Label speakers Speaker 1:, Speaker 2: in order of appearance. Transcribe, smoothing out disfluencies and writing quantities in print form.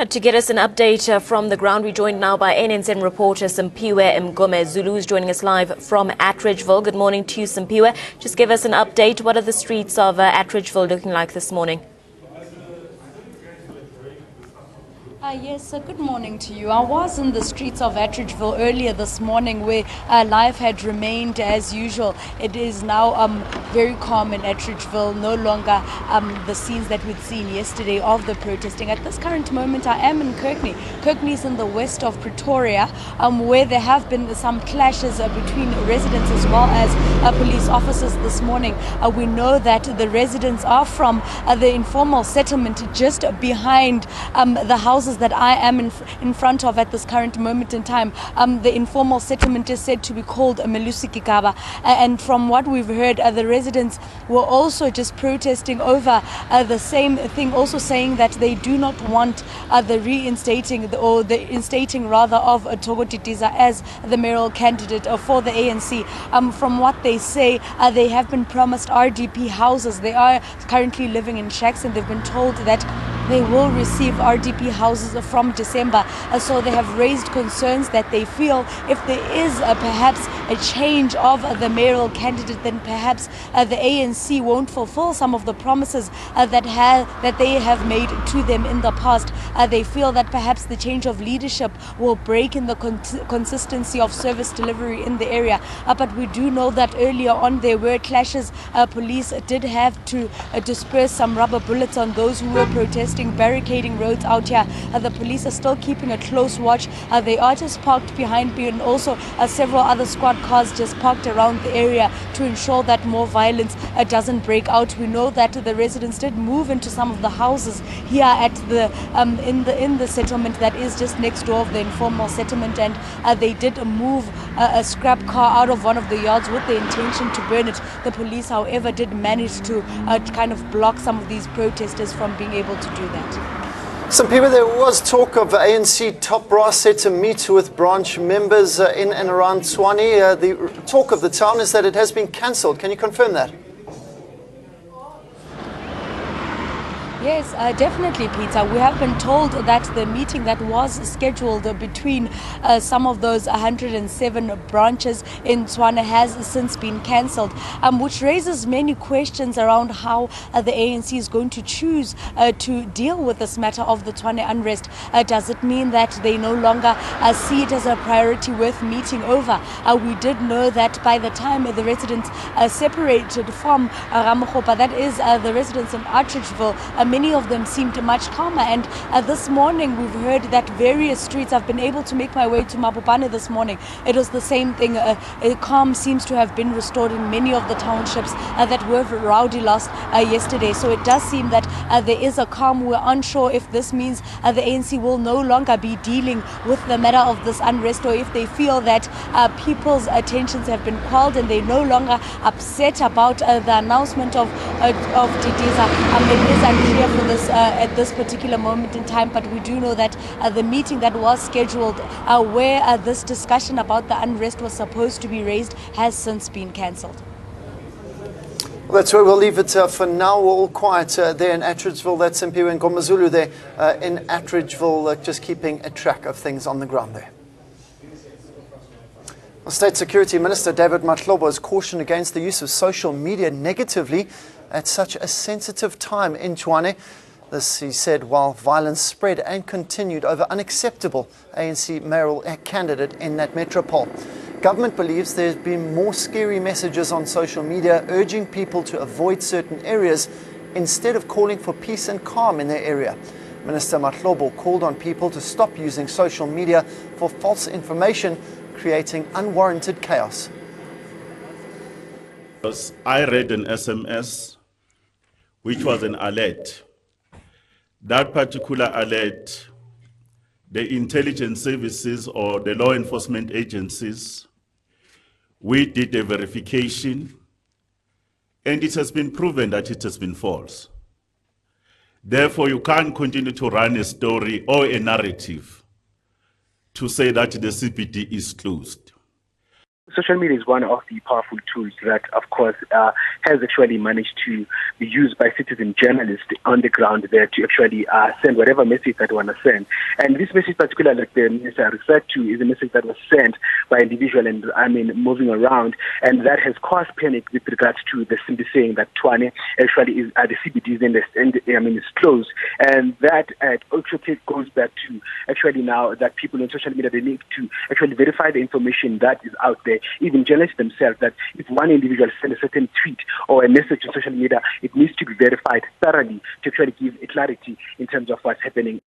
Speaker 1: To get us an update from the ground, we're joined now by NNZ reporter Simpiwe Mgome. Zulu is joining us live from Atteridgeville. Good morning to you, Simpiwe. Just give us an update. What are the streets of Atteridgeville looking like this morning?
Speaker 2: Yes, good morning to you. I was in the streets of Atteridgeville earlier this morning where life had remained as usual. It is now very calm in Atteridgeville, no longer the scenes that we'd seen yesterday of the protesting. At this current moment, I am in Kirkney. Kirkney is in the west of Pretoria, where there have been some clashes between residents as well as police officers this morning. We know that the residents are from the informal settlement just behind the houses that I am in front of at this current moment in time. The informal settlement is said to be called Melusikikaba, and from what we've heard, the residents were also just protesting over the same thing, also saying that they do not want the reinstating the instating rather of Thoko Didiza as the mayoral candidate for the ANC. From what they say, they have been promised RDP houses. They are currently living in shacks, and they've been told that they will receive RDP houses from December. So they have raised concerns that they feel if there is perhaps a change of the mayoral candidate, then perhaps the ANC won't fulfill some of the promises that they have made to them in the past. They feel that perhaps the change of leadership will break in the consistency of service delivery in the area. But we do know that earlier on there were clashes. Police did have to disperse some rubber bullets on those who were protesting, barricading roads out here. The police are still keeping a close watch. They are just parked behind me, and also several other squad cars just parked around the area to ensure that more violence doesn't break out. We know that the residents did move into some of the houses here at the in the settlement that is just next door of the informal settlement, and they did move a scrap car out of one of the yards with the intention to burn it. The police, however, did manage to kind of block some of these protesters from being able to do that.
Speaker 3: Some people, there was talk of ANC top brass set to meet with branch members in and around Tshwane. The talk of the town is that it has been cancelled. Can you confirm that?
Speaker 2: Yes, definitely, Peter. We have been told that the meeting that was scheduled between some of those 107 branches in Tshwane has since been cancelled, which raises many questions around how the ANC is going to choose to deal with this matter of the Tshwane unrest. Does it mean that they no longer see it as a priority worth meeting over? We did know that by the time the residents separated from Ramokgopa, that is the residents in Atteridgeville, many of them seemed much calmer, and this morning we've heard that various streets. I've been able to make my way to Mabopane this morning. It was the same thing. Calm seems to have been restored in many of the townships that were rowdy last yesterday. So it does seem that there is a calm. We're unsure if this means the ANC will no longer be dealing with the matter of this unrest, or if they feel that people's attentions have been quelled and they're no longer upset about the announcement of Didiza. It is unclear for this at this particular moment in time, but we do know that the meeting that was scheduled where this discussion about the unrest was supposed to be raised has since been cancelled.
Speaker 3: Well, that's where we'll leave it for now. We're all quiet there in Atteridgeville. That's Simpiwe Mgome there in Atteridgeville, just keeping a track of things on the ground there. Well, State Security Minister David Mahlobo has cautioned against the use of social media negatively at such a sensitive time in Tshwane. This, he said, while violence spread and continued over unacceptable ANC mayoral candidate in that metropole. Government believes there's been more scary messages on social media urging people to avoid certain areas instead of calling for peace and calm in their area. Minister Mahlobo called on people to stop using social media for false information, creating unwarranted chaos.
Speaker 4: I read an SMS which was an alert. That particular alert, the intelligence services or the law enforcement agencies, we did a verification, and it has been proven that it has been false. Therefore, you can't continue to run a story or a narrative to say that the CBD is closed.
Speaker 5: Social media is one of the powerful tools that, of course, has actually managed to be used by citizen journalists on the ground there to actually send whatever message that they want to send. And this message, particularly like the minister referred to, is a message that was sent by individual and moving around, and that has caused panic with regards to the simply saying that Tshwane actually is the CBD is closed, and that also goes back to actually now that people on social media, they need to actually verify the information that is out there. Even journalists themselves, that if one individual sends a certain tweet or a message on social media, it needs to be verified thoroughly to actually give a clarity in terms of what's happening.